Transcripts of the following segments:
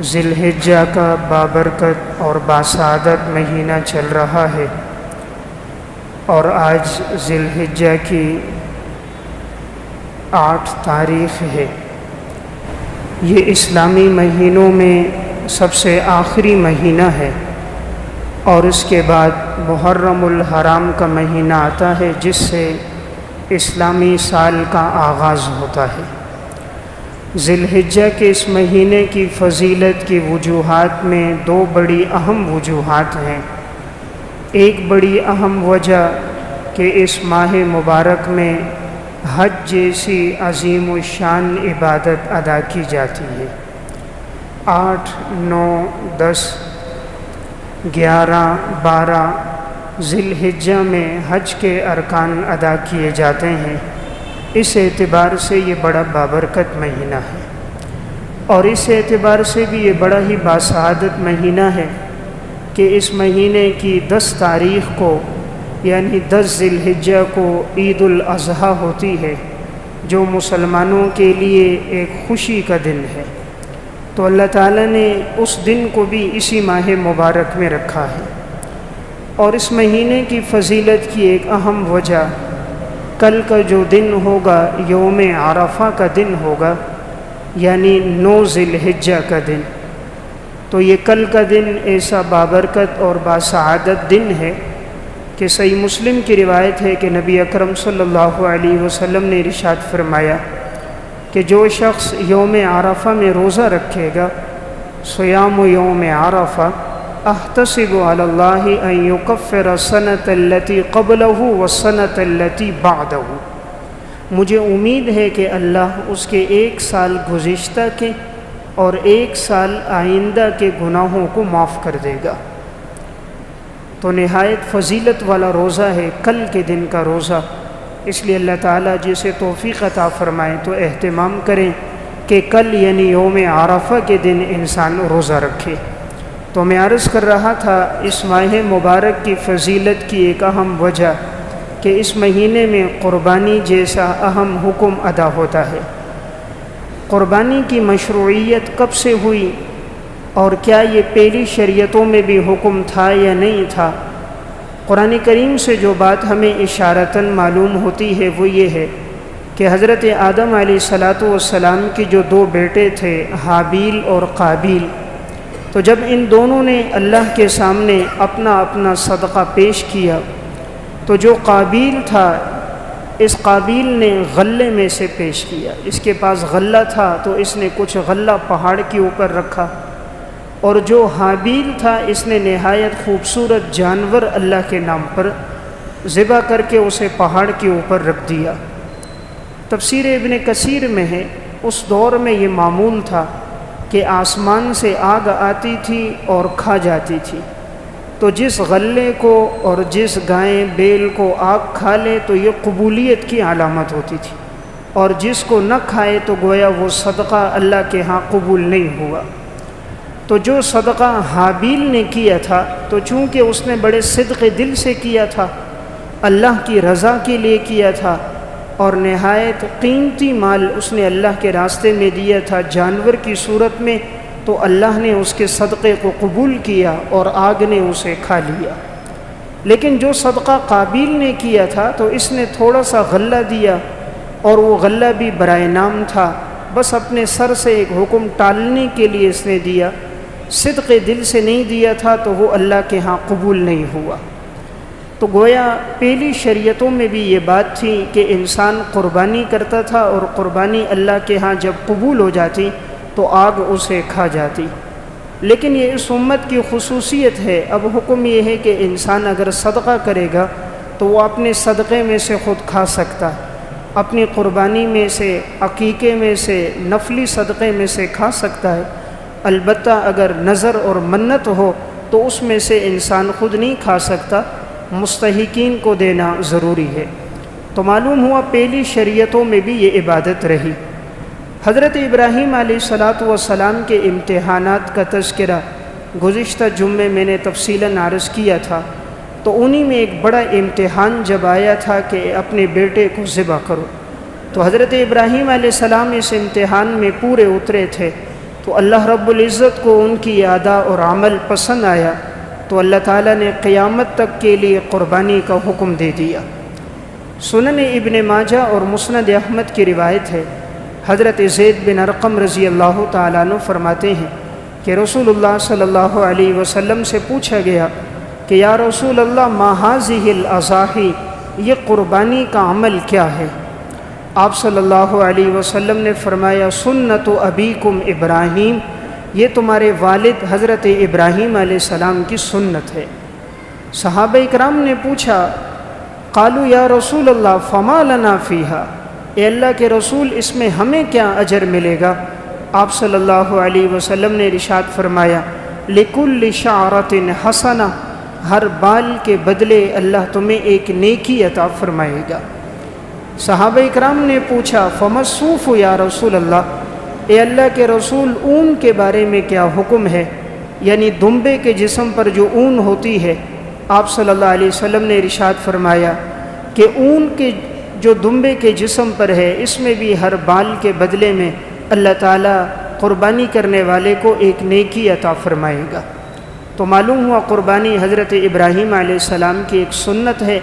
ذی الحجہ کا بابرکت اور باسعادت مہینہ چل رہا ہے، اور آج ذی الحجہ کی 8 تاریخ ہے۔ یہ اسلامی مہینوں میں سب سے آخری مہینہ ہے، اور اس کے بعد محرم الحرام کا مہینہ آتا ہے، جس سے اسلامی سال کا آغاز ہوتا ہے۔ ذی الحجہ کے اس مہینے کی فضیلت کی وجوہات میں 2 بڑی اہم وجوہات ہیں۔ ایک بڑی اہم وجہ کہ اس ماہ مبارک میں حج جیسی عظیم الشان عبادت ادا کی جاتی ہے۔ 8، 9، 10، 11، 12 ذی الحجہ میں حج کے ارکان ادا کیے جاتے ہیں۔ اس اعتبار سے یہ بڑا بابرکت مہینہ ہے، اور اس اعتبار سے بھی یہ بڑا ہی باسعادت مہینہ ہے کہ اس مہینے کی 10 تاریخ کو یعنی 10 ذی الحجہ کو عید الاضحیٰ ہوتی ہے، جو مسلمانوں کے لیے ایک خوشی کا دن ہے۔ تو اللہ تعالیٰ نے اس دن کو بھی اسی ماہ مبارک میں رکھا ہے۔ اور اس مہینے کی فضیلت کی ایک اہم وجہ، کل کا جو دن ہوگا یوم عرفہ کا دن ہوگا، یعنی 9 ذی الحجہ کا دن۔ تو یہ کل کا دن ایسا بابرکت اور باسعادت دن ہے کہ صحیح مسلم کی روایت ہے کہ نبی اکرم صلی اللہ علیہ وسلم نے ارشاد فرمایا کہ جو شخص یوم عرفہ میں روزہ رکھے گا، صیام یوم عرفہ احتسب علی اللہ ان یکفر السنۃ التی قبلہ والسنۃ التی بعدہ، مجھے امید ہے کہ اللہ اس کے 1 سال گزشتہ کے اور 1 سال آئندہ کے گناہوں کو معاف کر دے گا۔ تو نہایت فضیلت والا روزہ ہے کل کے دن کا روزہ، اس لیے اللہ تعالیٰ جسے توفیق عطا فرمائے تو اہتمام کریں کہ کل یعنی یوم عرفہ کے دن انسان روزہ رکھے۔ تو میں عرض کر رہا تھا اس ماہ مبارک کی فضیلت کی ایک اہم وجہ کہ اس مہینے میں قربانی جیسا اہم حکم ادا ہوتا ہے۔ قربانی کی مشروعیت کب سے ہوئی، اور کیا یہ پہلی شریعتوں میں بھی حکم تھا یا نہیں تھا؟ قرآن کریم سے جو بات ہمیں اشارتاً معلوم ہوتی ہے وہ یہ ہے کہ حضرت آدم علیہ السلام کی جو 2 بیٹے تھے، حابیل اور قابیل، تو جب ان دونوں نے اللہ کے سامنے اپنا اپنا صدقہ پیش کیا، تو جو قابیل تھا، اس قابیل نے غلے میں سے پیش کیا۔ اس کے پاس غلہ تھا تو اس نے کچھ غلہ پہاڑ کے اوپر رکھا، اور جو حابیل تھا اس نے نہایت خوبصورت جانور اللہ کے نام پر ذبح کر کے اسے پہاڑ کے اوپر رکھ دیا۔ تفسیر ابن کثیر میں ہے اس دور میں یہ معمول تھا کہ آسمان سے آگ آتی تھی اور کھا جاتی تھی، تو جس غلے کو اور جس گائے بیل کو آگ کھا لے تو یہ قبولیت کی علامت ہوتی تھی، اور جس کو نہ کھائے تو گویا وہ صدقہ اللہ کے ہاں قبول نہیں ہوا۔ تو جو صدقہ حابیل نے کیا تھا، تو چونکہ اس نے بڑے صدق دل سے کیا تھا، اللہ کی رضا کے لیے کیا تھا، اور نہایت قیمتی مال اس نے اللہ کے راستے میں دیا تھا جانور کی صورت میں، تو اللہ نے اس کے صدقے کو قبول کیا اور آگ نے اسے کھا لیا۔ لیکن جو صدقہ قابیل نے کیا تھا تو اس نے تھوڑا سا غلہ دیا، اور وہ غلہ بھی برائے نام تھا، بس اپنے سر سے ایک حکم ٹالنے کے لیے اس نے دیا، صدق دل سے نہیں دیا تھا، تو وہ اللہ کے ہاں قبول نہیں ہوا۔ تو گویا پہلی شریعتوں میں بھی یہ بات تھی کہ انسان قربانی کرتا تھا، اور قربانی اللہ کے ہاں جب قبول ہو جاتی تو آگ اسے کھا جاتی۔ لیکن یہ اس امت کی خصوصیت ہے، اب حکم یہ ہے کہ انسان اگر صدقہ کرے گا تو وہ اپنے صدقے میں سے خود کھا سکتا ہے، اپنی قربانی میں سے، عقیقے میں سے، نفلی صدقے میں سے کھا سکتا ہے۔ البتہ اگر نظر اور منت ہو تو اس میں سے انسان خود نہیں کھا سکتا، مستحقین کو دینا ضروری ہے۔ تو معلوم ہوا پہلی شریعتوں میں بھی یہ عبادت رہی۔ حضرت ابراہیم علیہ السلام کے امتحانات کا تذکرہ گزشتہ جمعے میں نے تفصیلاً عرض کیا تھا، تو انہی میں ایک بڑا امتحان جب آیا تھا کہ اپنے بیٹے کو ذبح کرو، تو حضرت ابراہیم علیہ السلام اس امتحان میں پورے اترے تھے، تو اللہ رب العزت کو ان کی ادا اور عمل پسند آیا تو اللہ تعالیٰ نے قیامت تک کے لیے قربانی کا حکم دے دیا۔ سنن ابن ماجہ اور مسند احمد کی روایت ہے، حضرت زید بن ارقم رضی اللہ تعالیٰ عنہ فرماتے ہیں کہ رسول اللہ صلی اللہ علیہ وسلم سے پوچھا گیا کہ یا رسول اللہ ما هذه الاضاحی، یہ قربانی کا عمل کیا ہے؟ آپ صلی اللہ علیہ وسلم نے فرمایا سنت ابیکم ابراہیم، یہ تمہارے والد حضرت ابراہیم علیہ السلام کی سنت ہے۔ صحابہ اکرام نے پوچھا قالوا یا رسول اللہ فما لنا فیہا، اے اللہ کے رسول اس میں ہمیں کیا اجر ملے گا؟ آپ صلی اللہ علیہ وسلم نے ارشاد فرمایا لکل شعرۃ حسنہ، ہر بال کے بدلے اللہ تمہیں ایک نیکی عطا فرمائے گا۔ صحابہ اکرام نے پوچھا فما الصوف یا رسول اللہ، اے اللہ کے رسول اون کے بارے میں کیا حکم ہے؟ یعنی دمبے کے جسم پر جو اون ہوتی ہے۔ آپ صلی اللہ علیہ وسلم نے ارشاد فرمایا کہ اون کے جو دمبے کے جسم پر ہے اس میں بھی ہر بال کے بدلے میں اللہ تعالیٰ قربانی کرنے والے کو ایک نیکی عطا فرمائے گا۔ تو معلوم ہوا قربانی حضرت ابراہیم علیہ السلام کی ایک سنت ہے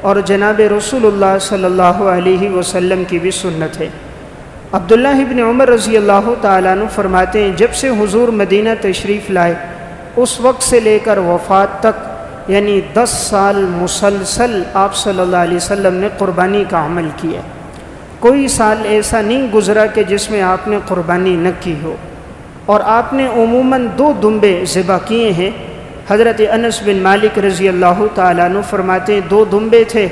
اور جناب رسول اللہ صلی اللہ علیہ وسلم کی بھی سنت ہے۔ عبداللہ ابن عمر رضی اللہ تعالیٰ عنہ فرماتے ہیں جب سے حضور مدینہ تشریف لائے اس وقت سے لے کر وفات تک یعنی 10 سال مسلسل آپ صلی اللہ علیہ وسلم نے قربانی کا عمل کیا۔ کوئی سال ایسا نہیں گزرا کہ جس میں آپ نے قربانی نہ کی ہو، اور آپ نے عموماً 2 دمبے ذبح کیے ہیں۔ حضرت انس بن مالک رضی اللہ تعالیٰ عنہ فرماتے ہیں 2 دمبے تھے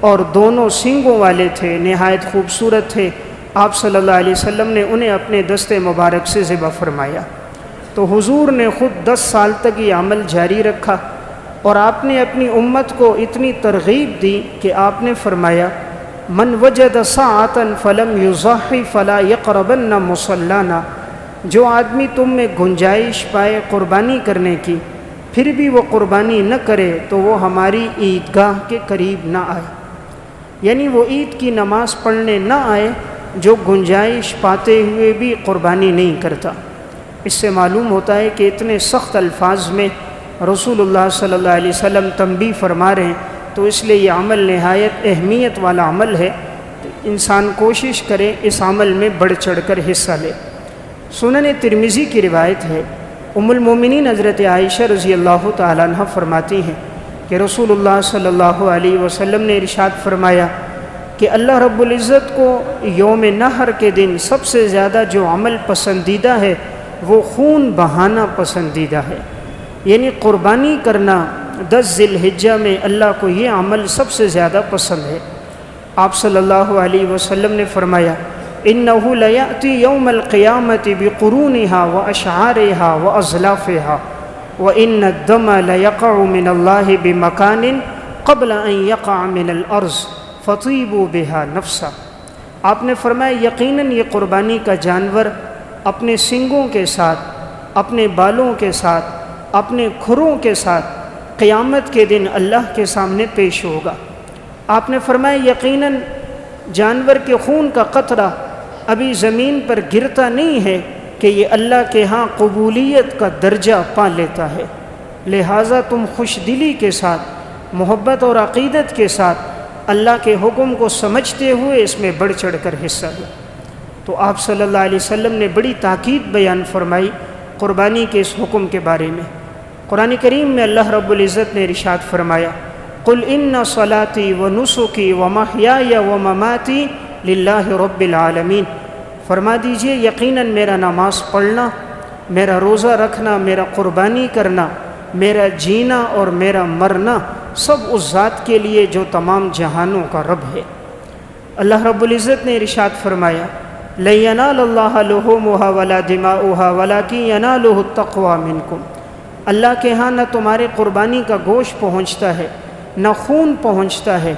اور دونوں سینگوں والے تھے، نہایت خوبصورت تھے۔ آپ صلی اللہ علیہ وسلم نے انہیں اپنے دست مبارک سے ذبح فرمایا۔ تو حضور نے خود 10 سال تک یہ عمل جاری رکھا، اور آپ نے اپنی امت کو اتنی ترغیب دی کہ آپ نے فرمایا من وجد ساعۃ فلم یضحی فلا یقربن مصلانا، جو آدمی تم میں گنجائش پائے قربانی کرنے کی پھر بھی وہ قربانی نہ کرے تو وہ ہماری عیدگاہ کے قریب نہ آئے، یعنی وہ عید کی نماز پڑھنے نہ آئے جو گنجائش پاتے ہوئے بھی قربانی نہیں کرتا۔ اس سے معلوم ہوتا ہے کہ اتنے سخت الفاظ میں رسول اللہ صلی اللہ علیہ وسلم تنبیہ فرما رہے ہیں، تو اس لیے یہ عمل نہایت اہمیت والا عمل ہے۔ انسان کوشش کرے اس عمل میں بڑھ چڑھ کر حصہ لے۔ سنن ترمذی کی روایت ہے، ام المومنین حضرت عائشہ رضی اللہ تعالیٰ عنہ فرماتی ہیں کہ رسول اللہ صلی اللہ علیہ وسلم نے ارشاد فرمایا کہ اللہ رب العزت کو یوم نحر کے دن سب سے زیادہ جو عمل پسندیدہ ہے وہ خون بہانا پسندیدہ ہے، یعنی قربانی کرنا 10 ذی الحجہ میں اللہ کو یہ عمل سب سے زیادہ پسند ہے۔ آپ صلی اللہ علیہ وسلم نے فرمایا انہ لیأتی یوم القیامۃ بقرونها واشعارها واضلافها وان الدم لیقع من اللہ بمکان قبل ان یقع من الارض فطیبوا بها نفسا۔ آپ نے فرمایا یقیناً یہ قربانی کا جانور اپنے سنگوں کے ساتھ، اپنے بالوں کے ساتھ، اپنے کھروں کے ساتھ قیامت کے دن اللہ کے سامنے پیش ہوگا۔ آپ نے فرمایا یقیناً جانور کے خون کا قطرہ ابھی زمین پر گرتا نہیں ہے کہ یہ اللہ کے ہاں قبولیت کا درجہ پا لیتا ہے، لہٰذا تم خوش دلی کے ساتھ، محبت اور عقیدت کے ساتھ اللہ کے حکم کو سمجھتے ہوئے اس میں بڑھ چڑھ کر حصہ لو۔ تو آپ صلی اللہ علیہ وسلم نے بڑی تاکید بیان فرمائی قربانی کے اس حکم کے بارے میں۔ قرآن کریم میں اللہ رب العزت نے ارشاد فرمایا قل ان صلاتی ونسکی ومحیای ومماتی للہ رب العالمین، فرما دیجئے یقیناً میرا نماز پڑھنا، میرا روزہ رکھنا، میرا قربانی کرنا، میرا جینا اور میرا مرنا سب اس ذات کے لیے جو تمام جہانوں کا رب ہے۔ اللہ رب العزت نے ارشاد فرمایا لن ینال اللہ لحومها ولا دماؤها ولکن ینالہ التقوی منکم، اللہ کے ہاں نہ تمہارے قربانی کا گوشت پہنچتا ہے نہ خون پہنچتا ہے،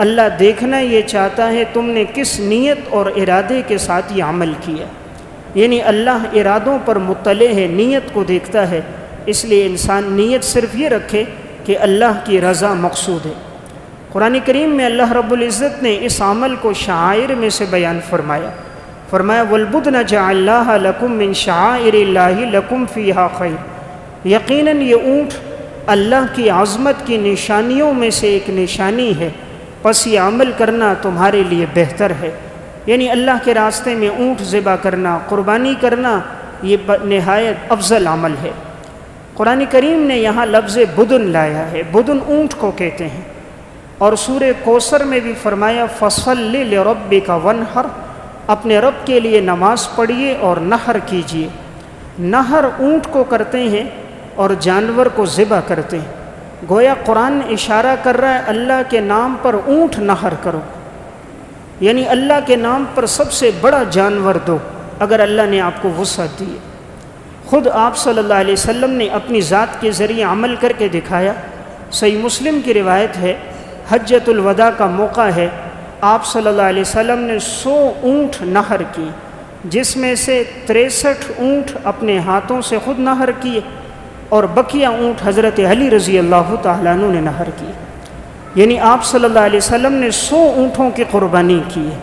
اللہ دیکھنا یہ چاہتا ہے تم نے کس نیت اور ارادے کے ساتھ یہ عمل کیا، یعنی اللہ ارادوں پر مطلع ہے، نیت کو دیکھتا ہے، اس لیے انسان نیت صرف یہ رکھے کہ اللہ کی رضا مقصود ہے۔ قرآن کریم میں اللہ رب العزت نے اس عمل کو شعائر میں سے بیان فرمایا، فرمایا والبدن جعلناها لکم من شعائر اللہ لکم فیہا خیر، یقیناً یہ اونٹ اللہ کی عظمت کی نشانیوں میں سے ایک نشانی ہے، پس یہ عمل کرنا تمہارے لیے بہتر ہے۔ یعنی اللہ کے راستے میں اونٹ ذبح کرنا، قربانی کرنا، یہ نہایت افضل عمل ہے۔ قرآن کریم نے یہاں لفظ بدن لایا ہے، بدن اونٹ کو کہتے ہیں، اور سورہ کوثر میں بھی فرمایا فَصَلِّ لِرَبِّكَ وَانْحَرْ، اپنے رب کے لیے نماز پڑھیے اور نحر کیجیے۔ نحر اونٹ کو کرتے ہیں اور جانور کو ذبح کرتے ہیں۔ گویا قرآن اشارہ کر رہا ہے اللہ کے نام پر اونٹ نحر کرو، یعنی اللہ کے نام پر سب سے بڑا جانور دو اگر اللہ نے آپ کو وسعت دی۔ خود آپ صلی اللہ علیہ وسلم نے اپنی ذات کے ذریعے عمل کر کے دکھایا۔ صحیح مسلم کی روایت ہے، حجۃ الوداع کا موقع ہے، آپ صلی اللہ علیہ وسلم نے 100 اونٹ نحر کی، جس میں سے 63 اونٹ اپنے ہاتھوں سے خود نحر کیے اور بقیہ اونٹ حضرت علی رضی اللہ تعالیٰ عنہ نے نحر کی۔ یعنی آپ صلی اللہ علیہ وسلم نے 100 اونٹوں کی قربانی کی ہے۔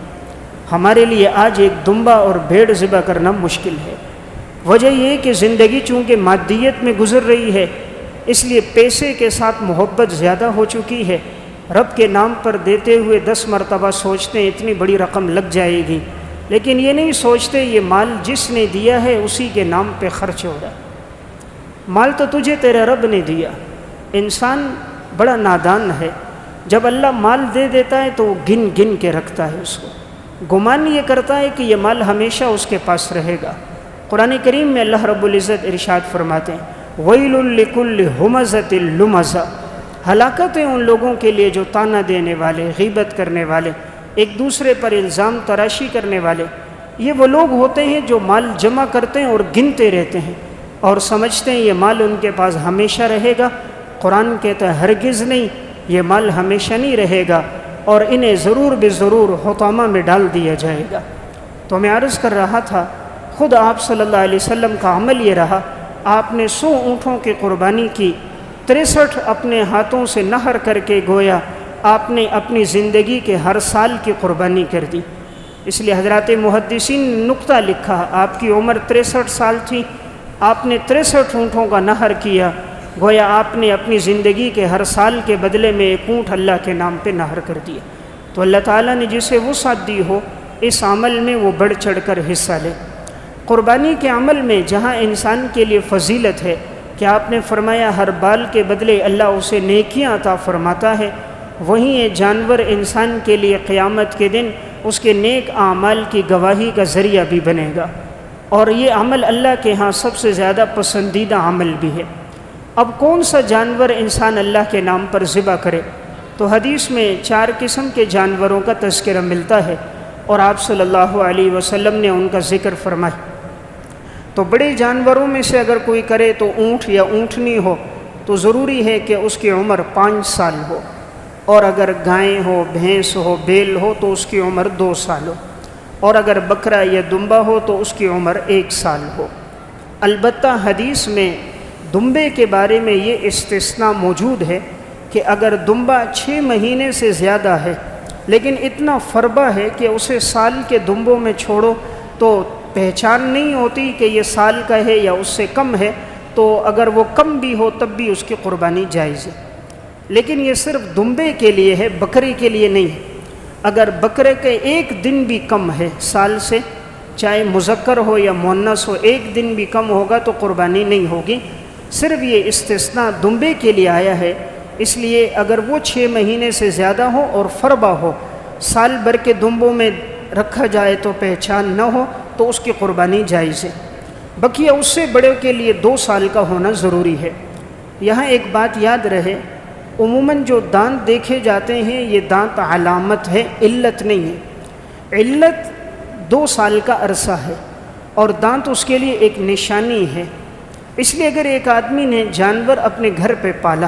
ہمارے لیے آج ایک دمبا اور بھیڑ ذبح کرنا مشکل ہے۔ وجہ یہ کہ زندگی چونکہ مادیت میں گزر رہی ہے، اس لیے پیسے کے ساتھ محبت زیادہ ہو چکی ہے۔ رب کے نام پر دیتے ہوئے 10 مرتبہ سوچتے ہیں اتنی بڑی رقم لگ جائے گی، لیکن یہ نہیں سوچتے یہ مال جس نے دیا ہے اسی کے نام پہ خرچ ہو رہا ہے۔ مال تو تجھے تیرے رب نے دیا۔ انسان بڑا نادان ہے، جب اللہ مال دے دیتا ہے تو وہ گن گن کے رکھتا ہے، اس کو گمان یہ کرتا ہے کہ یہ مال ہمیشہ اس کے پاس رہے گا۔ قرآن کریم میں اللہ رب العزت ارشاد فرماتے ہیں وَيْلٌ لِكُلِّ هُمَزَةٍ لُمَزَةٍ، ہلاکت ہے ان لوگوں کے لیے جو تانا دینے والے، غیبت کرنے والے، ایک دوسرے پر الزام تراشی کرنے والے۔ یہ وہ لوگ ہوتے ہیں جو مال جمع کرتے ہیں اور گنتے رہتے ہیں اور سمجھتے ہیں یہ مال ان کے پاس ہمیشہ رہے گا۔ قرآن کہتا ہے ہرگز نہیں، یہ مال ہمیشہ نہیں رہے گا اور انہیں ضرور بے ضرور حطامہ میں ڈال دیا جائے گا۔ تو میں عرض کر رہا تھا، خود آپ صلی اللہ علیہ وسلم کا عمل یہ رہا، آپ نے 100 اونٹوں کی قربانی کی، 63 اپنے ہاتھوں سے نحر کر کے گویا آپ نے اپنی زندگی کے ہر سال کی قربانی کر دی۔ اس لیے حضرات محدثین نے نقطہ لکھا، آپ کی عمر 63 سال تھی، آپ نے 63 اونٹوں کا نحر کیا، گویا آپ نے اپنی زندگی کے ہر سال کے بدلے میں ایک اونٹ اللہ کے نام پہ نحر کر دیا۔ تو اللہ تعالیٰ نے جسے وسعت دی ہو اس عمل میں وہ بڑھ چڑھ کر حصہ لے۔ قربانی کے عمل میں جہاں انسان کے لیے فضیلت ہے کہ آپ نے فرمایا ہر بال کے بدلے اللہ اسے نیکیاں عطا فرماتا ہے، وہیں یہ جانور انسان کے لیے قیامت کے دن اس کے نیک اعمال کی گواہی کا ذریعہ بھی بنے گا، اور یہ عمل اللہ کے ہاں سب سے زیادہ پسندیدہ عمل بھی ہے۔ اب کون سا جانور انسان اللہ کے نام پر ذبح کرے؟ تو حدیث میں 4 قسم کے جانوروں کا تذکرہ ملتا ہے اور آپ صلی اللہ علیہ وسلم نے ان کا ذکر فرمایا۔ تو بڑے جانوروں میں سے اگر کوئی کرے تو اونٹ یا اونٹنی ہو تو ضروری ہے کہ اس کی عمر 5 سال ہو، اور اگر گائے ہو، بھینس ہو، بیل ہو تو اس کی عمر 2 سال ہو، اور اگر بکرا یا دمبا ہو تو اس کی عمر 1 سال ہو۔ البتہ حدیث میں دمبے کے بارے میں یہ استثناء موجود ہے کہ اگر دمبا 6 مہینے سے زیادہ ہے لیکن اتنا فربا ہے کہ اسے سال کے دمبوں میں چھوڑو تو پہچان نہیں ہوتی کہ یہ سال کا ہے یا اس سے کم ہے، تو اگر وہ کم بھی ہو تب بھی اس کی قربانی جائز ہے۔ لیکن یہ صرف دمبے کے لیے ہے، بکرے کے لیے نہیں ہے۔ اگر بکرے کے 1 دن بھی کم ہے سال سے، چاہے مذکر ہو یا مؤنث ہو، 1 دن بھی کم ہوگا تو قربانی نہیں ہوگی۔ صرف یہ استثناء دمبے کے لیے آیا ہے، اس لیے اگر وہ 6 مہینے سے زیادہ ہو اور فربا ہو، سال بھر کے دمبوں میں رکھا جائے تو پہچان نہ ہو تو اس کی قربانی جائز ہے۔ بقیہ اس سے بڑے کے لیے 2 سال کا ہونا ضروری ہے۔ یہاں ایک بات یاد رہے، عموماً جو دانت دیکھے جاتے ہیں یہ دانت علامت ہے، علت نہیں ہے۔ علت 2 سال کا عرصہ ہے اور دانت اس کے لیے ایک نشانی ہے۔ اس لیے اگر ایک آدمی نے جانور اپنے گھر پہ پالا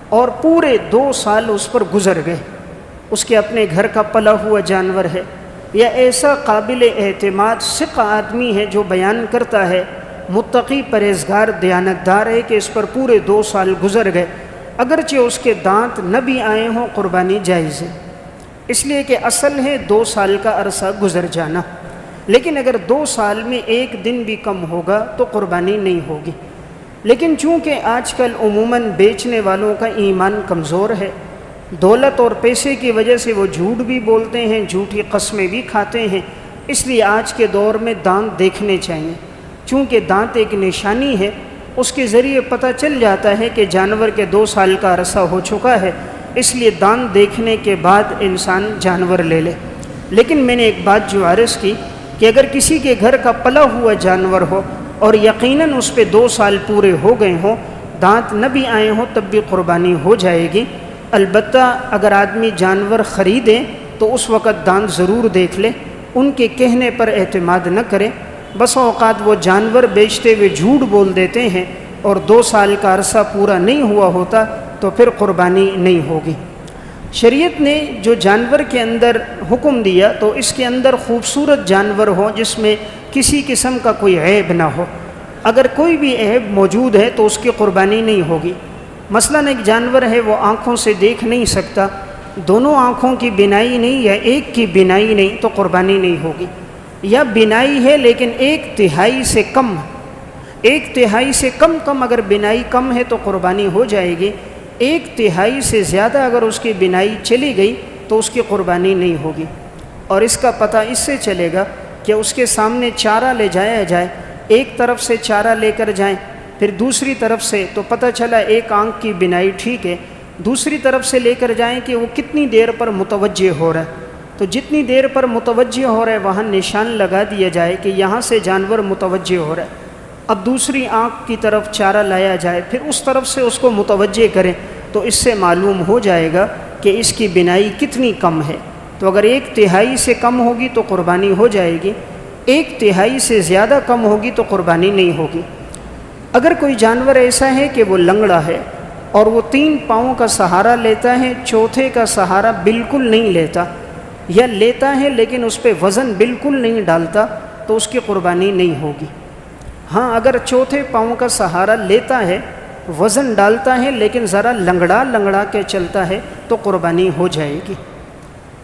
اور پورے 2 سال اس پر گزر گئے، اس کے اپنے گھر کا پلا ہوا جانور ہے، یا ایسا قابل اعتماد ثقہ آدمی ہے جو بیان کرتا ہے، متقی پرہیزگار دیانتدار ہے کہ اس پر پورے 2 سال گزر گئے، اگرچہ اس کے دانت نہ بھی آئے ہوں قربانی جائز ہے، اس لیے کہ اصل ہے 2 سال کا عرصہ گزر جانا۔ لیکن اگر 2 سال میں 1 دن بھی کم ہوگا تو قربانی نہیں ہوگی۔ لیکن چونکہ آج کل عموماً بیچنے والوں کا ایمان کمزور ہے، دولت اور پیسے کی وجہ سے وہ جھوٹ بھی بولتے ہیں، جھوٹی قسمیں بھی کھاتے ہیں، اس لیے آج کے دور میں دانت دیکھنے چاہیے۔ چونکہ دانت ایک نشانی ہے، اس کے ذریعے پتہ چل جاتا ہے کہ جانور کے 2 سال کا عرصہ ہو چکا ہے، اس لیے دانت دیکھنے کے بعد انسان جانور لے لے۔ لیکن میں نے ایک بات جو عرض کی کہ اگر کسی کے گھر کا پلا ہوا جانور ہو اور یقیناً اس پہ 2 سال پورے ہو گئے ہوں، دانت نہ بھی آئے ہوں، تب بھی قربانی ہو جائے گی۔ البتہ اگر آدمی جانور خریدے تو اس وقت دانت ضرور دیکھ لے، ان کے کہنے پر اعتماد نہ کرے۔ بس اوقات وہ جانور بیچتے ہوئے جھوٹ بول دیتے ہیں اور 2 سال کا عرصہ پورا نہیں ہوا ہوتا تو پھر قربانی نہیں ہوگی۔ شریعت نے جو جانور کے اندر حکم دیا تو اس کے اندر خوبصورت جانور ہو جس میں کسی قسم کا کوئی عیب نہ ہو۔ اگر کوئی بھی عیب موجود ہے تو اس کی قربانی نہیں ہوگی۔ مثلاً ایک جانور ہے وہ آنکھوں سے دیکھ نہیں سکتا، دونوں آنکھوں کی بینائی نہیں یا ایک کی بینائی نہیں تو قربانی نہیں ہوگی۔ یا بینائی ہے لیکن 1/3 سے کم، 1/3 سے کم اگر بینائی کم ہے تو قربانی ہو جائے گی۔ 1/3 سے زیادہ اگر اس کی بینائی چلی گئی تو اس کی قربانی نہیں ہوگی۔ اور اس کا پتہ اس سے چلے گا کہ اس کے سامنے چارہ لے جایا جائے، ایک طرف سے چارہ لے کر جائیں، پھر دوسری طرف سے، تو پتہ چلا ایک آنکھ کی بینائی ٹھیک ہے، دوسری طرف سے لے کر جائیں کہ وہ کتنی دیر پر متوجہ ہو رہا ہے، تو جتنی دیر پر متوجہ ہو رہا ہے وہاں نشان لگا دیا جائے کہ یہاں سے جانور متوجہ ہو رہا ہے۔ اب دوسری آنکھ کی طرف چارہ لایا جائے، پھر اس طرف سے اس کو متوجہ کریں، تو اس سے معلوم ہو جائے گا کہ اس کی بینائی کتنی کم ہے۔ تو اگر 1/3 سے کم ہوگی تو قربانی ہو جائے گی، 1/3 سے زیادہ کم ہوگی تو قربانی نہیں ہوگی۔ اگر کوئی جانور ایسا ہے کہ وہ لنگڑا ہے اور وہ 3 پاؤں کا سہارا لیتا ہے، چوتھے کا سہارا بالکل نہیں لیتا، یا لیتا ہے لیکن اس پہ وزن بالکل نہیں ڈالتا، تو اس کی قربانی نہیں ہوگی۔ ہاں اگر چوتھے پاؤں کا سہارا لیتا ہے، وزن ڈالتا ہے لیکن ذرا لنگڑا کے چلتا ہے تو قربانی ہو جائے گی۔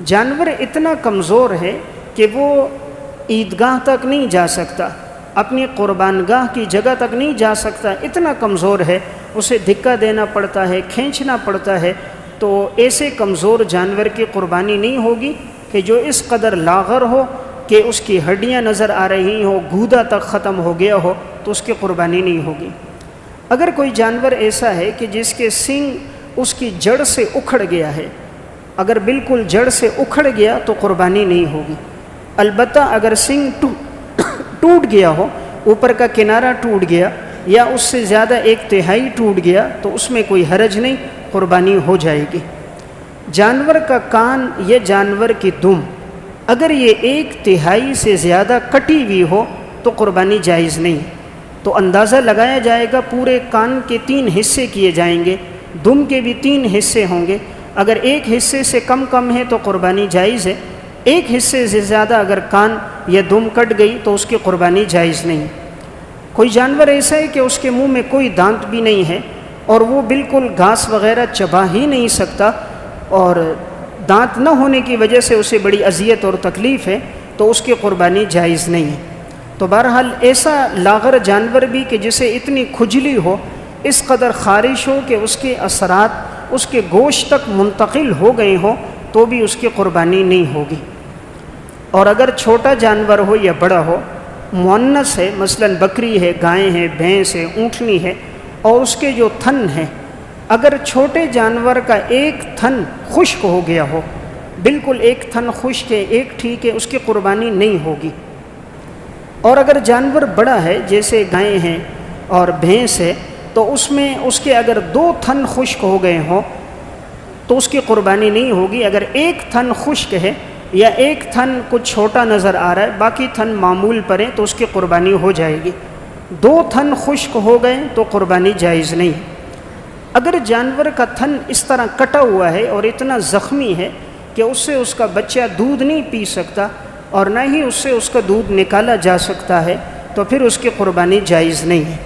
جانور اتنا کمزور ہے کہ وہ عیدگاہ تک نہیں جا سکتا، اپنی قربان گاہ کی جگہ تک نہیں جا سکتا، اتنا کمزور ہے، اسے دھکا دینا پڑتا ہے، کھینچنا پڑتا ہے، تو ایسے کمزور جانور کی قربانی نہیں ہوگی کہ جو اس قدر لاغر ہو کہ اس کی ہڈیاں نظر آ رہی ہوں، گودا تک ختم ہو گیا ہو، تو اس کی قربانی نہیں ہوگی۔ اگر کوئی جانور ایسا ہے کہ جس کے سینگ اس کی جڑ سے اکھڑ گیا ہے، اگر بالکل جڑ سے اکھڑ گیا تو قربانی نہیں ہوگی۔ البتہ اگر سینگ ٹوٹ گیا ہو، اوپر کا کنارہ ٹوٹ گیا یا اس سے زیادہ 1/3 ٹوٹ گیا تو اس میں کوئی حرج نہیں، قربانی ہو جائے گی۔ جانور کا کان یا جانور کی دم اگر یہ 1/3 سے زیادہ کٹی ہوئی ہو تو قربانی جائز نہیں، تو اندازہ لگایا جائے گا، پورے کان کے 3 حصے کیے جائیں گے، دم کے بھی 3 حصے ہوں گے، اگر ایک حصے سے کم ہے تو قربانی جائز ہے، ایک حصے سے زیادہ اگر کان یا دم کٹ گئی تو اس کی قربانی جائز نہیں۔ کوئی جانور ایسا ہے کہ اس کے منہ میں کوئی دانت بھی نہیں ہے اور وہ بالکل گھاس وغیرہ چبا ہی نہیں سکتا، اور دانت نہ ہونے کی وجہ سے اسے بڑی اذیت اور تکلیف ہے، تو اس کی قربانی جائز نہیں ہے۔ تو بہرحال ایسا لاغر جانور بھی کہ جسے اتنی کھجلی ہو، اس قدر خارش ہو کہ اس کے اثرات اس کے گوشت تک منتقل ہو گئے ہوں، تو بھی اس کی قربانی نہیں ہوگی۔ اور اگر چھوٹا جانور ہو یا بڑا ہو، مؤنث ہے، مثلاً بکری ہے، گائے ہے، بھینس ہے، اونٹنی ہے، اور اس کے جو تھن ہیں، اگر چھوٹے جانور کا ایک تھن خشک ہو گیا ہو، بالکل ایک تھن خشک ہے، ایک ٹھیک ہے، اس کی قربانی نہیں ہوگی۔ اور اگر جانور بڑا ہے جیسے گائے ہیں اور بھینس ہے، تو اس میں اس کے اگر 2 تھن خشک ہو گئے ہوں تو اس کی قربانی نہیں ہوگی۔ اگر ایک تھن خشک ہے یا ایک تھن کچھ چھوٹا نظر آ رہا ہے، باقی تھن معمول پر ہیں، تو اس کی قربانی ہو جائے گی۔ 2 تھن خشک ہو گئے تو قربانی جائز نہیں۔ اگر جانور کا تھن اس طرح کٹا ہوا ہے اور اتنا زخمی ہے کہ اس سے اس کا بچہ دودھ نہیں پی سکتا اور نہ ہی اس سے اس کا دودھ نکالا جا سکتا ہے، تو پھر اس کی قربانی جائز نہیں ہے۔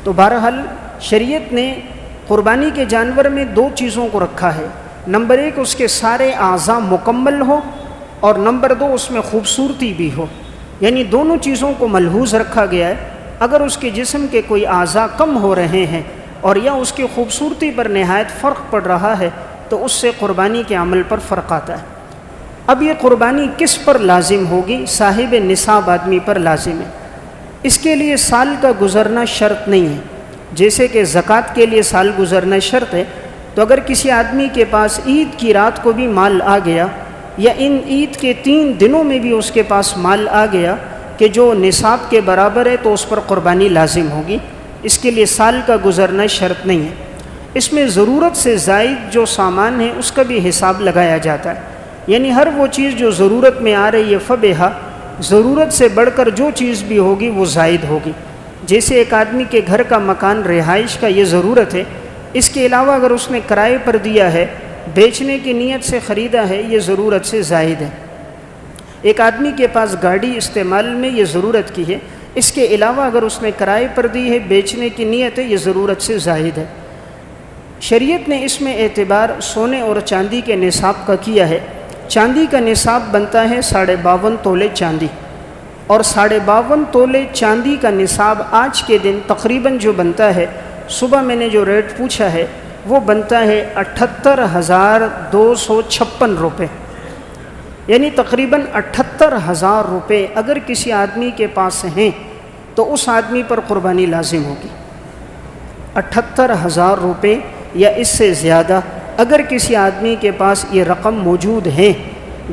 تو بہرحال شریعت نے قربانی کے جانور میں 2 چیزوں کو رکھا ہے، نمبر 1 اس کے سارے اعضاء مکمل ہو، اور نمبر 2 اس میں خوبصورتی بھی ہو۔ یعنی دونوں چیزوں کو ملحوظ رکھا گیا ہے۔ اگر اس کے جسم کے کوئی اعضاء کم ہو رہے ہیں اور یا اس کی خوبصورتی پر نہایت فرق پڑ رہا ہے تو اس سے قربانی کے عمل پر فرق آتا ہے۔ اب یہ قربانی کس پر لازم ہوگی؟ صاحب نصاب آدمی پر لازم ہے۔ اس کے لیے سال کا گزرنا شرط نہیں ہے، جیسے کہ زکوٰۃ کے لیے سال گزرنا شرط ہے۔ تو اگر کسی آدمی کے پاس عید کی رات کو بھی مال آ گیا یا ان عید کے 3 دنوں میں بھی اس کے پاس مال آ گیا کہ جو نصاب کے برابر ہے تو اس پر قربانی لازم ہوگی۔ اس کے لیے سال کا گزرنا شرط نہیں ہے۔ اس میں ضرورت سے زائد جو سامان ہے اس کا بھی حساب لگایا جاتا ہے، یعنی ہر وہ چیز جو ضرورت میں آ رہی ہے فبہا، ضرورت سے بڑھ کر جو چیز بھی ہوگی وہ زائد ہوگی۔ جیسے ایک آدمی کے گھر کا مکان رہائش کا یہ ضرورت ہے، اس کے علاوہ اگر اس نے کرائے پر دیا ہے، بیچنے کی نیت سے خریدا ہے، یہ ضرورت سے زائد ہے۔ ایک آدمی کے پاس گاڑی استعمال میں یہ ضرورت کی ہے، اس کے علاوہ اگر اس نے کرائے پر دی ہے، بیچنے کی نیت ہے، یہ ضرورت سے زائد ہے۔ شریعت نے اس میں اعتبار سونے اور چاندی کے نصاب کا کیا ہے۔ چاندی کا نصاب بنتا ہے 52.5 تولے چاندی، اور 52.5 تولے چاندی کا نصاب آج کے دن تقریباً جو بنتا ہے، صبح میں نے جو ریٹ پوچھا ہے وہ بنتا ہے 78,256 روپے، یعنی تقریباً 78,000 روپے اگر کسی آدمی کے پاس ہیں تو اس آدمی پر قربانی لازم ہوگی۔ 78,000 روپے یا اس سے زیادہ اگر کسی آدمی کے پاس یہ رقم موجود ہے،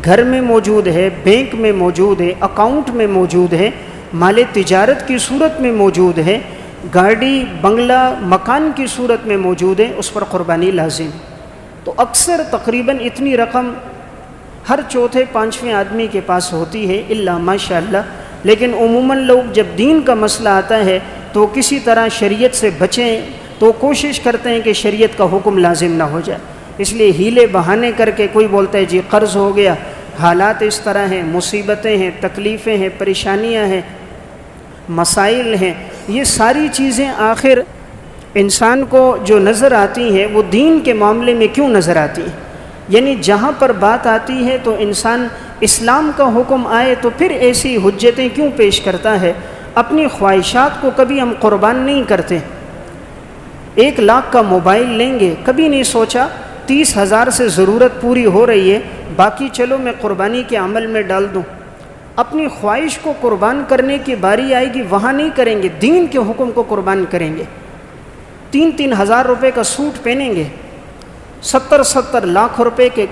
گھر میں موجود ہے، بینک میں موجود ہے، اکاؤنٹ میں موجود ہے، مال تجارت کی صورت میں موجود ہے، گاڑی بنگلہ مکان کی صورت میں موجود ہے، اس پر قربانی لازم۔ تو اکثر تقریباً اتنی رقم ہر چوتھے 5ویں آدمی کے پاس ہوتی ہے الا ماشاء اللہ، لیکن عموماً لوگ جب دین کا مسئلہ آتا ہے تو کسی طرح شریعت سے بچیں تو کوشش کرتے ہیں کہ شریعت کا حکم لازم نہ ہو جائے، اس لیے ہیلے بہانے کر کے کوئی بولتا ہے جی قرض ہو گیا، حالات اس طرح ہیں، مصیبتیں ہیں، تکلیفیں ہیں، پریشانیاں ہیں، مسائل ہیں، یہ ساری چیزیں آخر انسان کو جو نظر آتی ہیں وہ دین کے معاملے میں کیوں نظر آتی ہیں؟ یعنی جہاں پر بات آتی ہے تو انسان اسلام کا حکم آئے تو پھر ایسی حجتیں کیوں پیش کرتا ہے؟ اپنی خواہشات کو کبھی ہم قربان نہیں کرتے۔ 1 لاکھ کا موبائل لیں گے، کبھی نہیں سوچا 30,000 سے ضرورت پوری ہو رہی ہے، باقی چلو میں قربانی کے عمل میں ڈال دوں۔ اپنی خواہش کو قربان کرنے کی باری آئے گی، وہاں نہیں کریں گے، دین کے حکم کو قربان کریں گے۔ 3 ہزار روپے کا سوٹ پہنیں گے، 70 لاکھ روپے کے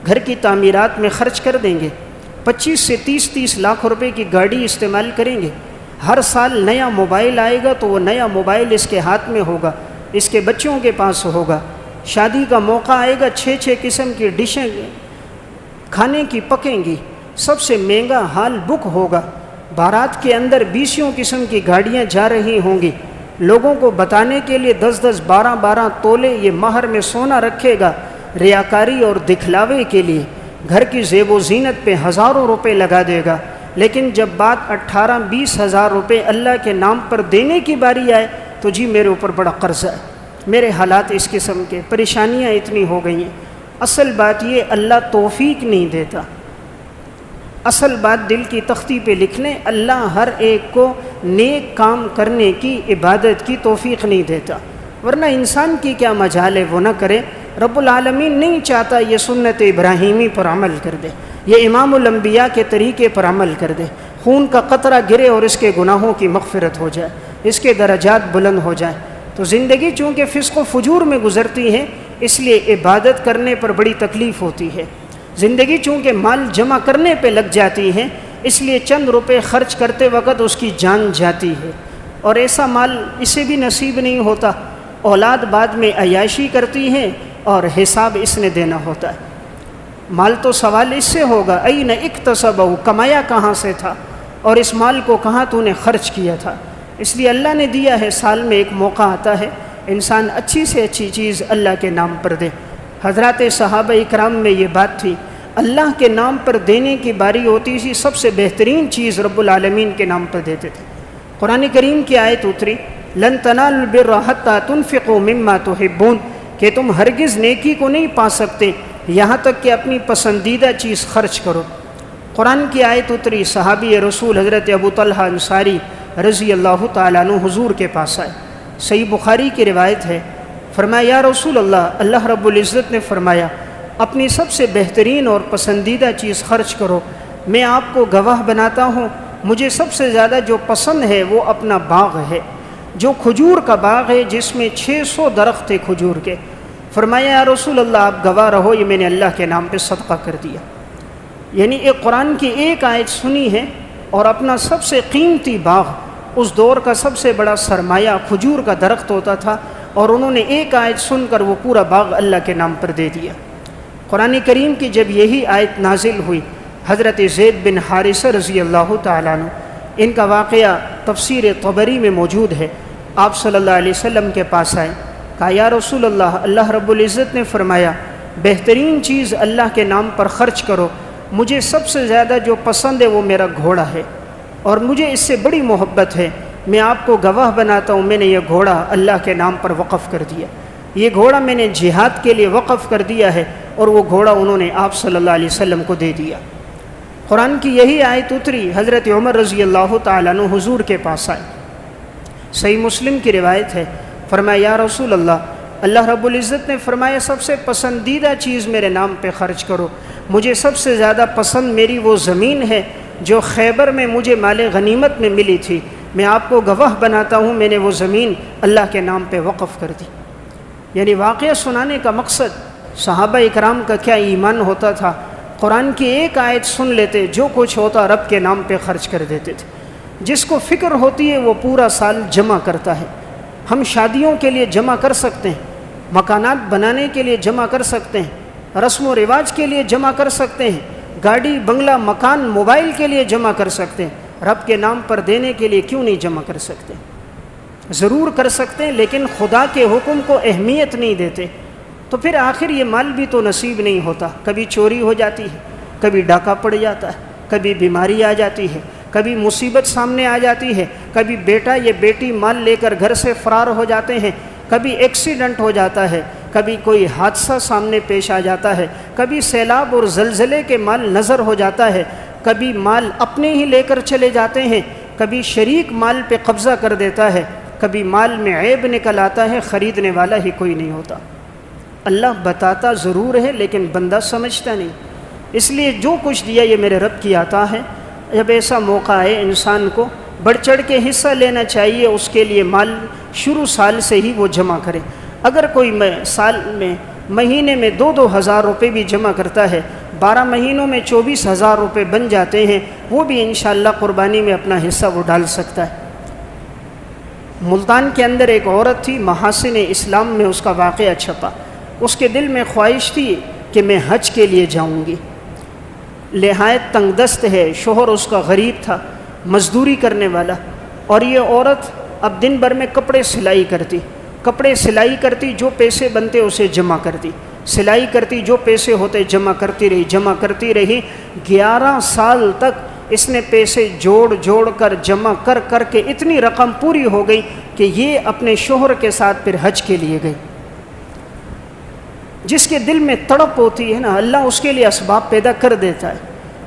گھر کی تعمیرات میں خرچ کر دیں گے، 25 سے 30 لاکھ روپے کی گاڑی استعمال کریں گے، ہر سال نیا موبائل آئے گا تو وہ نیا موبائل اس کے ہاتھ میں ہوگا، اس کے بچوں کے پاس ہوگا، شادی کا موقع آئے گا، 6 قسم کی ڈشیں کھانے کی پکیں گی، سب سے مہنگا ہال بک ہوگا، بارات کے اندر 20 قسم کی گاڑیاں جا رہی ہوں گی، لوگوں کو بتانے کے لیے 10 12 تولے یہ مہر میں سونا رکھے گا، ریاکاری اور دکھلاوے کے لیے گھر کی زیب و زینت پہ ہزاروں روپے لگا دے گا، لیکن جب بات 18-20 ہزار روپے اللہ کے نام پر دینے کی باری آئے تو جی میرے اوپر بڑا قرض ہے، میرے حالات اس قسم کے، پریشانیاں اتنی ہو گئی ہیں۔ اصل بات یہ اللہ توفیق نہیں دیتا، اصل بات دل کی تختی پہ لکھ لیں، اللہ ہر ایک کو نیک کام کرنے کی، عبادت کی توفیق نہیں دیتا، ورنہ انسان کی کیا مجال ہے وہ نہ کرے۔ رب العالمین نہیں چاہتا یہ سنت ابراہیمی پر عمل کر دے، یہ امام الانبیاء کے طریقے پر عمل کر دے، خون کا قطرہ گرے اور اس کے گناہوں کی مغفرت ہو جائے، اس کے درجات بلند ہو جائیں۔ تو زندگی چونکہ فسق و فجور میں گزرتی ہے اس لیے عبادت کرنے پر بڑی تکلیف ہوتی ہے، زندگی چونکہ مال جمع کرنے پہ لگ جاتی ہے اس لیے چند روپے خرچ کرتے وقت اس کی جان جاتی ہے، اور ایسا مال اسے بھی نصیب نہیں ہوتا، اولاد بعد میں عیاشی کرتی ہے اور حساب اس نے دینا ہوتا ہے۔ مال تو سوال اس سے ہوگا این اکتسبہ، کمایا کہاں سے تھا اور اس مال کو کہاں تو نے خرچ کیا تھا؟ اس لیے اللہ نے دیا ہے، سال میں ایک موقع آتا ہے انسان اچھی سے اچھی چیز اللہ کے نام پر دے۔ حضرات صحابہ اکرام میں یہ بات تھی، اللہ کے نام پر دینے کی باری ہوتی تھی، سب سے بہترین چیز رب العالمین کے نام پر دیتے تھے۔ قرآن کریم کی آیت اتری، لن تنالوا البر حتی تنفقوا مما تحبون، کہ تم ہرگز نیکی کو نہیں پا سکتے یہاں تک کہ اپنی پسندیدہ چیز خرچ کرو۔ قرآن کی آیت اتری، صحابی رسول حضرت ابو طلحہ انصاری رضی اللہ تعالیٰ عنہ حضور کے پاس آئے، صحیح بخاری کی روایت ہے، فرمایا یا رسول اللہ، اللہ رب العزت نے فرمایا اپنی سب سے بہترین اور پسندیدہ چیز خرچ کرو، میں آپ کو گواہ بناتا ہوں مجھے سب سے زیادہ جو پسند ہے وہ اپنا باغ ہے، جو کھجور کا باغ ہے جس میں 600 درخت تھے کھجور کے۔ فرمایا یا رسول اللہ آپ گواہ رہو، یہ میں نے اللہ کے نام پہ صدقہ کر دیا۔ یعنی ایک قرآن کی ایک آیت سنی ہے اور اپنا سب سے قیمتی باغ، اس دور کا سب سے بڑا سرمایہ کھجور کا درخت ہوتا تھا، اور انہوں نے ایک آیت سن کر وہ پورا باغ اللہ کے نام پر دے دیا۔ قرآن کریم کی جب یہی آیت نازل ہوئی، حضرت زید بن حارثہ رضی اللہ تعالیٰ عنہ، ان کا واقعہ تفسیر طبری میں موجود ہے، آپ صلی اللہ علیہ وسلم کے پاس آئے، کہا یا رسول اللہ، اللہ رب العزت نے فرمایا بہترین چیز اللہ کے نام پر خرچ کرو، مجھے سب سے زیادہ جو پسند ہے وہ میرا گھوڑا ہے، اور مجھے اس سے بڑی محبت ہے، میں آپ کو گواہ بناتا ہوں میں نے یہ گھوڑا اللہ کے نام پر وقف کر دیا، یہ گھوڑا میں نے جہاد کے لیے وقف کر دیا ہے، اور وہ گھوڑا انہوں نے آپ صلی اللہ علیہ وسلم کو دے دیا۔ قرآن کی یہی آیت اتری، حضرت عمر رضی اللہ تعالیٰ عنہ حضور کے پاس آئے، صحیح مسلم کی روایت ہے، فرمایا یا رسول اللہ، اللہ رب العزت نے فرمایا سب سے پسندیدہ چیز میرے نام پہ خرچ کرو، مجھے سب سے زیادہ پسند میری وہ زمین ہے جو خیبر میں مجھے مال غنیمت میں ملی تھی، میں آپ کو گواہ بناتا ہوں میں نے وہ زمین اللہ کے نام پہ وقف کر دی۔ یعنی واقعہ سنانے کا مقصد صحابہ اکرام کا کیا ایمان ہوتا تھا، قرآن کی ایک آیت سن لیتے، جو کچھ ہوتا رب کے نام پہ خرچ کر دیتے تھے۔ جس کو فکر ہوتی ہے وہ پورا سال جمع کرتا ہے۔ ہم شادیوں کے لیے جمع کر سکتے ہیں، مکانات بنانے کے لیے جمع کر سکتے ہیں، رسم و رواج کے لیے جمع کر سکتے ہیں، گاڑی بنگلہ مکان موبائل کے لیے جمع کر سکتے ہیں، رب کے نام پر دینے کے لیے کیوں نہیں جمع کر سکتے؟ ضرور کر سکتے ہیں، لیکن خدا کے حکم کو اہمیت نہیں دیتے، تو پھر آخر یہ مال بھی تو نصیب نہیں ہوتا۔ کبھی چوری ہو جاتی ہے، کبھی ڈاکہ پڑ جاتا ہے، کبھی بیماری آ جاتی ہے، کبھی مصیبت سامنے آ جاتی ہے، کبھی بیٹا یا بیٹی مال لے کر گھر سے فرار ہو جاتے ہیں، کبھی ایکسیڈنٹ ہو جاتا ہے، کبھی کوئی حادثہ سامنے پیش آ جاتا ہے، کبھی سیلاب اور زلزلے کے مال نظر ہو جاتا ہے، کبھی مال اپنے ہی لے کر چلے جاتے ہیں، کبھی شریک مال پہ قبضہ کر دیتا ہے، کبھی مال میں عیب نکل آتا ہے، خریدنے والا ہی کوئی نہیں ہوتا۔ اللہ بتاتا ضرور ہے لیکن بندہ سمجھتا نہیں، اس لیے جو کچھ دیا یہ میرے رب کی عطا ہے۔ جب ایسا موقع آئے انسان کو بڑھ چڑھ کے حصہ لینا چاہیے، اس کے لیے مال شروع سال سے ہی وہ جمع کرے۔ اگر کوئی سال میں مہینے میں 2-2 ہزار روپے بھی جمع کرتا ہے، 12 مہینوں میں 24,000 روپے بن جاتے ہیں، وہ بھی انشاءاللہ قربانی میں اپنا حصہ وہ ڈال سکتا ہے۔ ملتان کے اندر ایک عورت تھی، محاسن اسلام میں اس کا واقعہ چھپا۔ اس کے دل میں خواہش تھی کہ میں حج کے لیے جاؤں گی، نہایت تنگ دست ہے، شوہر اس کا غریب تھا، مزدوری کرنے والا، اور یہ عورت اب دن بھر میں کپڑے سلائی کرتی، جو پیسے بنتے اسے جمع کرتی، سلائی کرتی، جو پیسے ہوتے جمع کرتی رہی۔ 11 سال تک اس نے پیسے جوڑ کر جمع کر کے اتنی رقم پوری ہو گئی کہ یہ اپنے شوہر کے ساتھ پھر حج کے لیے گئی۔ جس کے دل میں تڑپ ہوتی ہے نا، اللہ اس کے لیے اسباب پیدا کر دیتا ہے۔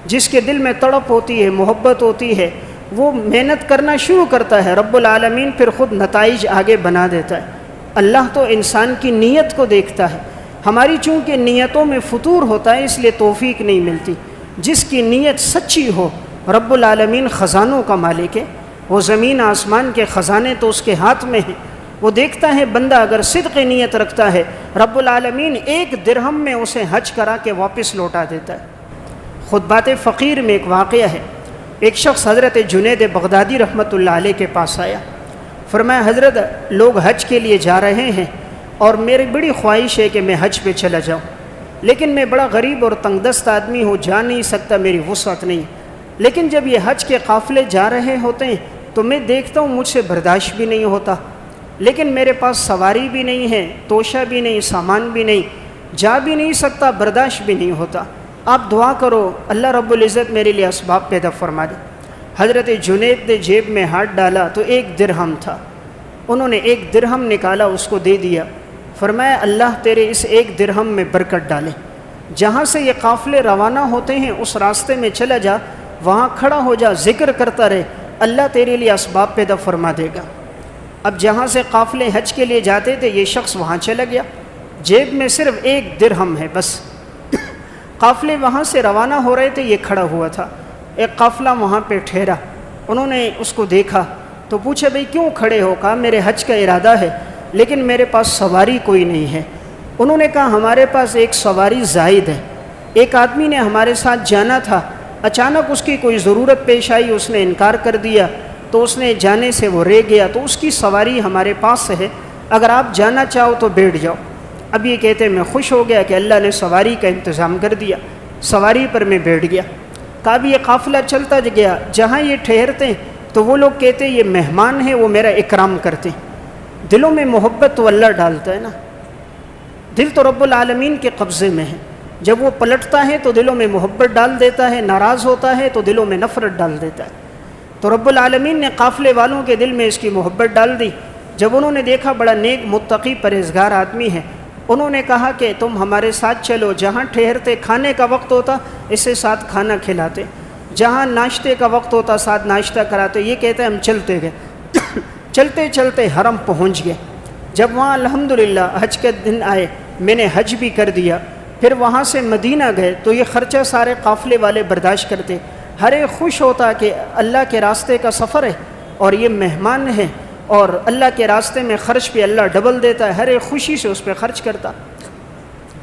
جس کے دل میں تڑپ ہوتی ہے، محبت ہوتی ہے، وہ محنت کرنا شروع کرتا ہے، رب العالمین پھر خود نتائج آگے بنا دیتا ہے۔ اللہ تو انسان کی نیت کو دیکھتا ہے، ہماری چونکہ نیتوں میں فتور ہوتا ہے اس لیے توفیق نہیں ملتی۔ جس کی نیت سچی ہو، رب العالمین خزانوں کا مالک ہے، وہ زمین آسمان کے خزانے تو اس کے ہاتھ میں ہیں، وہ دیکھتا ہے بندہ اگر صدق نیت رکھتا ہے، رب العالمین 1 درہم میں اسے حج کرا کے واپس لوٹا دیتا ہے۔ خطبات فقیر میں ایک واقعہ ہے، ایک شخص حضرت جنید بغدادی رحمۃ اللہ علیہ کے پاس آیا، فرمایا حضرت لوگ حج کے لیے جا رہے ہیں اور میری بڑی خواہش ہے کہ میں حج پہ چلا جاؤں، لیکن میں بڑا غریب اور تنگ دست آدمی ہوں، جا نہیں سکتا، میری وسعت نہیں، لیکن جب یہ حج کے قافلے جا رہے ہوتے ہیں تو میں دیکھتا ہوں مجھ سے برداشت بھی نہیں ہوتا، لیکن میرے پاس سواری بھی نہیں ہے، توشہ بھی نہیں، سامان بھی نہیں، جا بھی نہیں سکتا، برداشت بھی نہیں ہوتا، آپ دعا کرو اللہ رب العزت میرے لیے اسباب پیدا فرما دے۔ حضرت جنید نے جیب میں ہاتھ ڈالا تو 1 درہم تھا، انہوں نے 1 درہم نکالا، اس کو دے دیا، فرمایا اللہ تیرے اس 1 درہم میں برکت ڈالے۔ جہاں سے یہ قافلے روانہ ہوتے ہیں اس راستے میں چلا جا، وہاں کھڑا ہو جا، ذکر کرتا رہے، اللہ تیرے لیے اسباب پیدا فرما دے گا۔ اب جہاں سے قافلے حج کے لیے جاتے تھے یہ شخص وہاں چلا گیا، جیب میں صرف 1 درہم ہے بس۔ قافلے وہاں سے روانہ ہو رہے تھے، یہ کھڑا ہوا تھا، ایک قافلہ وہاں پہ ٹھہرا، انہوں نے اس کو دیکھا تو پوچھا بھئی کیوں کھڑے ہو؟ کہا میرے حج کا ارادہ ہے لیکن میرے پاس سواری کوئی نہیں ہے۔ انہوں نے کہا ہمارے پاس ایک سواری زائد ہے، ایک آدمی نے ہمارے ساتھ جانا تھا، اچانک اس کی کوئی ضرورت پیش آئی، اس نے انکار کر دیا تو اس نے جانے سے وہ رہ گیا، تو اس کی سواری ہمارے پاس ہے، اگر آپ جانا چاہو تو بیٹھ جاؤ۔ اب یہ کہتے میں خوش ہو گیا کہ اللہ نے سواری کا انتظام کر دیا، سواری پر میں بیٹھ گیا۔ کہا بھی یہ قافلہ چلتا گیا، جہاں یہ ٹھہرتے ہیں تو وہ لوگ کہتے یہ مہمان ہیں، وہ میرا اکرام کرتے ہیں۔ دلوں میں محبت تو اللہ ڈالتا ہے نا، دل تو رب العالمین کے قبضے میں ہے، جب وہ پلٹتا ہے تو دلوں میں محبت ڈال دیتا ہے، ناراض ہوتا ہے تو دلوں میں نفرت ڈال دیتا ہے۔ تو رب العالمین نے قافلے والوں کے دل میں اس کی محبت ڈال دی۔ جب انہوں نے دیکھا بڑا نیک متقی پرہیزگار آدمی ہے، انہوں نے کہا کہ تم ہمارے ساتھ چلو، جہاں ٹھہرتے کھانے کا وقت ہوتا اسے ساتھ کھانا کھلاتے، جہاں ناشتے کا وقت ہوتا ساتھ ناشتہ کراتے۔ یہ کہتے ہم چلتے گئے، چلتے چلتے حرم پہنچ گئے۔ جب وہاں الحمدللہ حج کے دن آئے، میں نے حج بھی کر دیا، پھر وہاں سے مدینہ گئے تو یہ خرچہ سارے قافلے والے برداشت کرتے، ہر ایک خوش ہوتا کہ اللہ کے راستے کا سفر ہے اور یہ مہمان ہے اور اللہ کے راستے میں خرچ پہ اللہ ڈبل دیتا ہے، ہر ایک خوشی سے اس پہ خرچ کرتا۔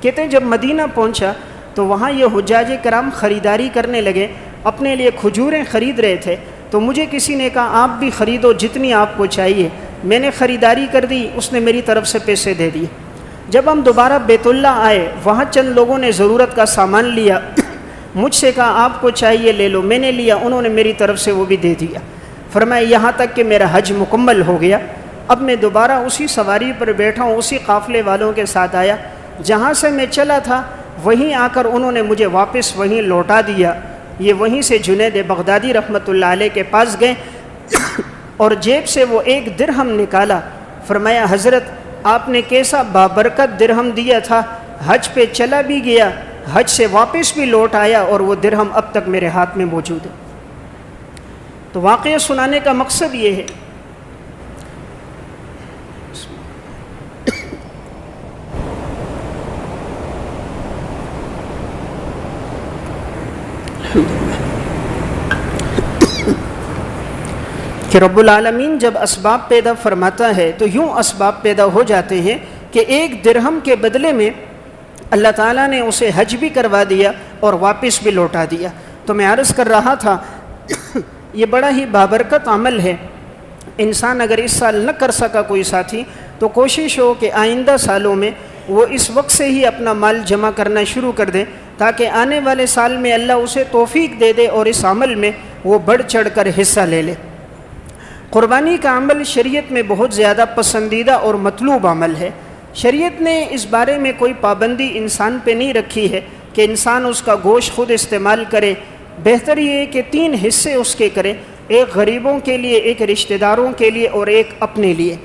کہتے ہیں جب مدینہ پہنچا تو وہاں یہ حجاج کرام خریداری کرنے لگے، اپنے لیے کھجوریں خرید رہے تھے، تو مجھے کسی نے کہا آپ بھی خریدو جتنی آپ کو چاہیے، میں نے خریداری کر دی، اس نے میری طرف سے پیسے دے دیے۔ جب ہم دوبارہ بیت اللہ آئے، وہاں چند لوگوں نے ضرورت کا سامان لیا، مجھ سے کہا آپ کو چاہیے لے لو، میں نے لیا، انہوں نے میری طرف سے وہ بھی دے دیا۔ فرمایا یہاں تک کہ میرا حج مکمل ہو گیا، اب میں دوبارہ اسی سواری پر بیٹھا ہوں، اسی قافلے والوں کے ساتھ آیا، جہاں سے میں چلا تھا وہیں آ کر انہوں نے مجھے واپس وہیں لوٹا دیا۔ یہ وہیں سے جنید بغدادی رحمۃ اللہ علیہ کے پاس گئے اور جیب سے وہ 1 درہم نکالا۔ فرمایا حضرت آپ نے کیسا بابرکت درہم دیا تھا، حج پہ چلا بھی گیا، حج سے واپس بھی لوٹ آیا اور وہ درہم اب تک میرے ہاتھ میں موجود ہے۔ تو واقعہ سنانے کا مقصد یہ ہے کہ رب العالمین جب اسباب پیدا فرماتا ہے تو یوں اسباب پیدا ہو جاتے ہیں کہ 1 درہم کے بدلے میں اللہ تعالیٰ نے اسے حج بھی کروا دیا اور واپس بھی لوٹا دیا۔ تو میں عرض کر رہا تھا یہ بڑا ہی بابرکت عمل ہے، انسان اگر اس سال نہ کر سکا کوئی ساتھی تو کوشش ہو کہ آئندہ سالوں میں وہ اس وقت سے ہی اپنا مال جمع کرنا شروع کر دے، تاکہ آنے والے سال میں اللہ اسے توفیق دے دے اور اس عمل میں وہ بڑھ چڑھ کر حصہ لے لے۔ قربانی کا عمل شریعت میں بہت زیادہ پسندیدہ اور مطلوب عمل ہے۔ شریعت نے اس بارے میں کوئی پابندی انسان پہ نہیں رکھی ہے کہ انسان اس کا گوشت خود استعمال کرے، بہتر یہ ہے کہ 3 حصے اس کے کرے، ایک غریبوں کے لیے، ایک رشتہ داروں کے لیے اور ایک اپنے لیے۔